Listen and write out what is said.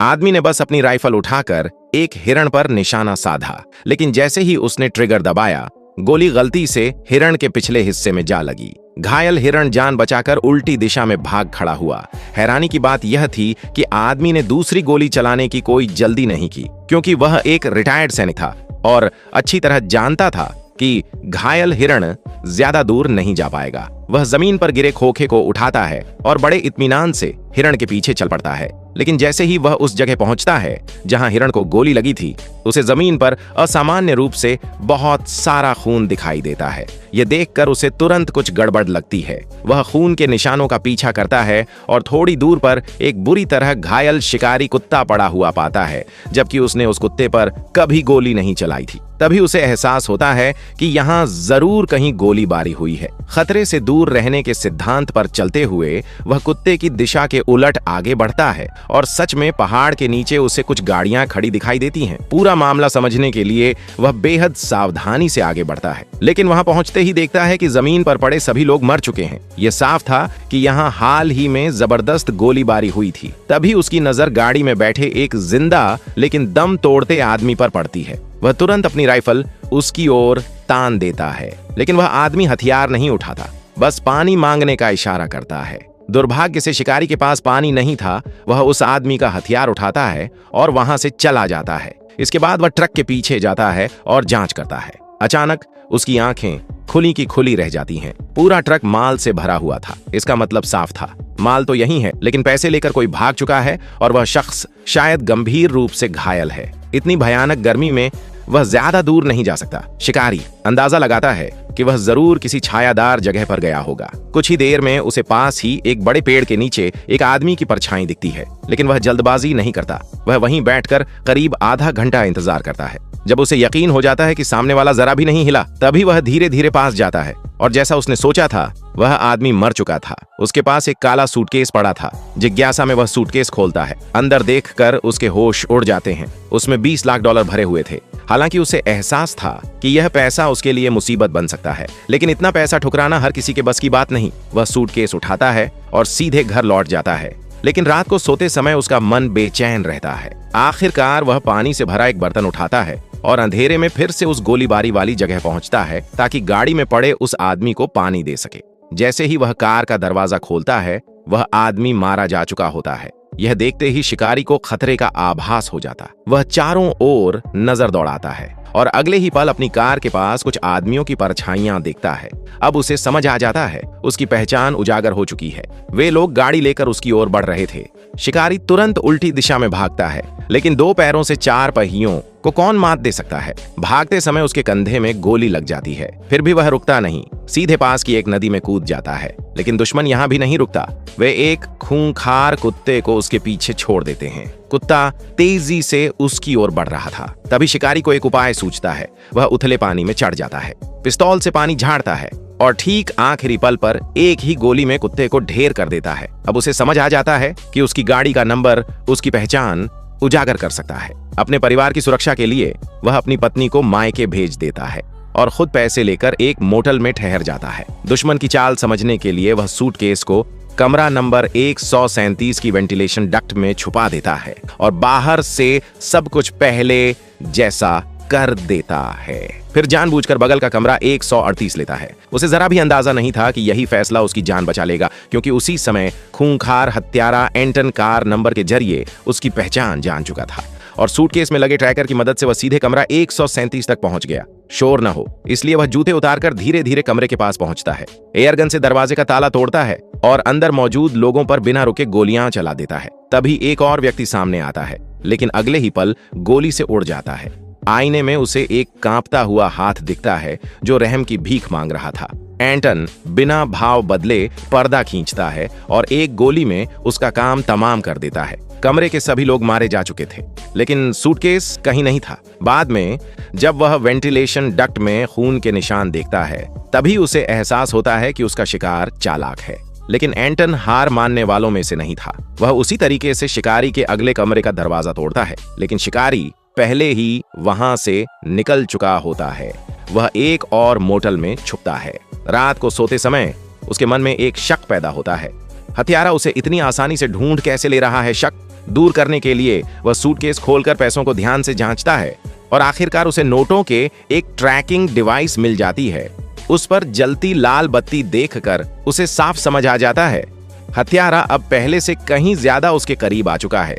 आदमी ने बस अपनी राइफल उठाकर एक हिरण पर निशाना साधा, लेकिन जैसे ही उसने ट्रिगर दबाया, गोली गलती से हिरण के पिछले हिस्से में जा लगी। घायल हिरण जान बचाकर उल्टी दिशा में भाग खड़ा हुआ। हैरानी की बात यह थी कि आदमी ने दूसरी गोली चलाने की कोई जल्दी नहीं की, क्योंकि वह एक रिटायर्ड सैनिक था और अच्छी तरह जानता था कि घायल हिरण ज्यादा दूर नहीं जा पाएगा। वह जमीन पर गिरे खोखे को उठाता है और बड़े इत्मीनान से हिरण के पीछे चल पड़ता है। लेकिन जैसे ही वह उस जगह पहुंचता है जहां हिरण को गोली लगी थी, उसे जमीन पर असामान्य रूप से बहुत सारा खून दिखाई देता है। यह देखकर उसे तुरंत कुछ गड़बड़ लगती है। वह खून के निशानों का पीछा करता है और थोड़ी दूर पर एक बुरी तरह घायल शिकारी कुत्ता पड़ा हुआ पाता है, जबकि उसने उस कुत्ते पर कभी गोली नहीं चलाई थी। तभी उसे एहसास होता है कि यहाँ जरूर कहीं गोलीबारी हुई है। खतरे से दूर रहने के सिद्धांत पर चलते हुए वह कुत्ते की दिशा के उलट आगे बढ़ता है और सच में पहाड़ के नीचे उसे कुछ गाड़ियां खड़ी दिखाई देती हैं। पूरा मामला समझने के लिए वह बेहद सावधानी से आगे बढ़ता है, लेकिन वहां पहुंचते ही देखता है कि जमीन पर पड़े सभी लोग मर चुके हैं। यह साफ था कि यहाँ हाल ही में जबरदस्त गोलीबारी हुई थी। तभी उसकी नजर गाड़ी में बैठे एक जिंदा लेकिन दम तोड़ते आदमी पर पड़ती है। वह तुरंत अपनी राइफल उसकी ओर तान देता है, लेकिन वह आदमी हथियार नहीं उठाता, बस पानी मांगने का इशारा करता है। दुर्भाग्य से शिकारी के पास पानी नहीं था। वह उस आदमी का हथियार उठाता है और वहां से चला जाता है। इसके बाद वह ट्रक के पीछे जाता है और जांच करता है। अचानक उसकी आंखें खुली की खुली रह जाती हैं। पूरा ट्रक माल से भरा हुआ था। इसका मतलब साफ था, माल तो यही है, लेकिन पैसे लेकर कोई भाग चुका है और वह शख्स शायद गंभीर रूप से घायल है। इतनी भयानक गर्मी में वह ज्यादा दूर नहीं जा सकता। शिकारी अंदाजा लगाता है कि वह जरूर किसी छायादार जगह पर गया होगा। कुछ ही देर में उसे पास ही एक बड़े पेड़ के नीचे एक आदमी की परछाई दिखती है, लेकिन वह जल्दबाजी नहीं करता। वह वहीं बैठकर करीब आधा घंटा इंतजार करता है। जब उसे यकीन हो जाता है कि सामने वाला जरा भी नहीं हिला, तभी वह धीरे धीरे पास जाता है और जैसा उसने सोचा था, वह आदमी मर चुका था। उसके पास एक काला सूटकेस पड़ा था। जिज्ञासा में वह सूटकेस खोलता है। अंदर देखकर उसके होश उड़ जाते हैं। उसमें $20 लाख भरे हुए थे। हालांकि उसे एहसास था कि यह पैसा उसके लिए मुसीबत बन सकता है, लेकिन इतना पैसा ठुकराना हर किसी के बस की बात नहीं। वह सूटकेस उठाता है और सीधे घर लौट जाता है, लेकिन रात को सोते समय उसका मन बेचैन रहता है। आखिरकार वह पानी से भरा एक बर्तन उठाता है और अंधेरे में फिर से उस गोलीबारी वाली जगह पहुंचता है ताकि गाड़ी में पड़े उस आदमी को पानी दे सके। जैसे ही वह कार का दरवाजा खोलता है, वह आदमी मारा जा चुका होता है। यह देखते ही शिकारी को खतरे का आभास हो जाता। वह चारों ओर नजर दौड़ाता है और अगले ही पल अपनी कार के पास कुछ आदमियों की परछाइयां देखता है। अब उसे समझ आ जाता है, उसकी पहचान उजागर हो चुकी है। वे लोग गाड़ी लेकर उसकी ओर बढ़ रहे थे। शिकारी तुरंत उल्टी दिशा में भागता है, लेकिन 2 पैरों से 4 पहियों को कौन मात दे सकता है। भागते समय उसके कंधे में गोली लग जाती है, फिर भी वह रुकता नहीं। सीधे पास की एक नदी में कूद जाता है, लेकिन दुश्मन यहाँ भी नहीं रुकता। वे एक खूंखार कुत्ते को उसके पीछे छोड़ देते हैं। कुत्ता तेजी से उसकी ओर बढ़ रहा था। तभी शिकारी को एक उपाय सूझता है। वह उथले पानी में चढ़ जाता है, पिस्तौल से पानी झाड़ता है और ठीक आखिरी पल पर एक ही गोली में कुत्ते को ढेर कर देता है। अब उसे समझ आ जाता है कि उसकी गाड़ी का नंबर उसकी पहचान उजागर कर सकता है। अपने परिवार की सुरक्षा के लिए वह अपनी पत्नी को मायके भेज देता है और खुद पैसे लेकर एक मोटल में ठहर जाता है। दुश्मन की चाल समझने के लिए वह सूटकेस को कमरा नंबर 137 की वेंटिलेशन डक्ट में छुपा देता है और बाहर से सब कुछ पहले जैसा कर देता है। फिर जानबूझकर बगल का कमरा 138 लेता है। उसे जरा भी अंदाजा नहीं था कि यही फैसला उसकी जान बचा लेगा, क्योंकि उसी समय खूंखार हत्यारा एंटन कार नंबर के जरिए उसकी पहचान जान चुका था और सूटकेस में लगे ट्रैकर की मदद से वह सीधे कमरा 137 तक पहुंच गया। शोर न हो इसलिए वह जूते उतारकर धीरे धीरे कमरे के पास पहुंचता है। एयरगन से दरवाजे का ताला तोड़ता है और अंदर मौजूद लोगों पर बिना रुके गोलियां चला देता है। तभी एक और व्यक्ति सामने आता है, लेकिन अगले ही पल गोली से उड़ जाता है। आईने में उसे एक कांपता हुआ हाथ दिखता है जो रहम की भीख मांग रहा था। एंटन बिना भाव बदले पर्दा खींचता है और एक गोली में उसका काम तमाम कर देता है। कमरे के सभी लोग मारे जा चुके थे, लेकिन सूटकेस कहीं नहीं था। बाद में जब वह वेंटिलेशन डक्ट में खून के निशान देखता है, तभी उसे एहसास होता है कि उसका शिकार चालाक है। लेकिन एंटन हार मानने वालों में से नहीं था। वह उसी तरीके से शिकारी के अगले कमरे का दरवाजा तोड़ता है, लेकिन शिकारी पहले ही वहां से निकल चुका होता है। वह एक और मोटल में छुपता है। रात को सोते समय उसके मन में एक शक पैदा होता है। हत्यारा उसे इतनी आसानी से ढूंढ कैसे ले रहा है? शक दूर करने के लिए वह सूटकेस खोलकर पैसों को ध्यान से जांचता है और आखिरकार उसे नोटों के एक ट्रैकिंग डिवाइस मिल जाती है। उस पर जलती लाल बत्ती देखकर उसे साफ समझ आ जाता है, हत्यारा अब पहले से कहीं ज्यादा उसके करीब आ चुका है।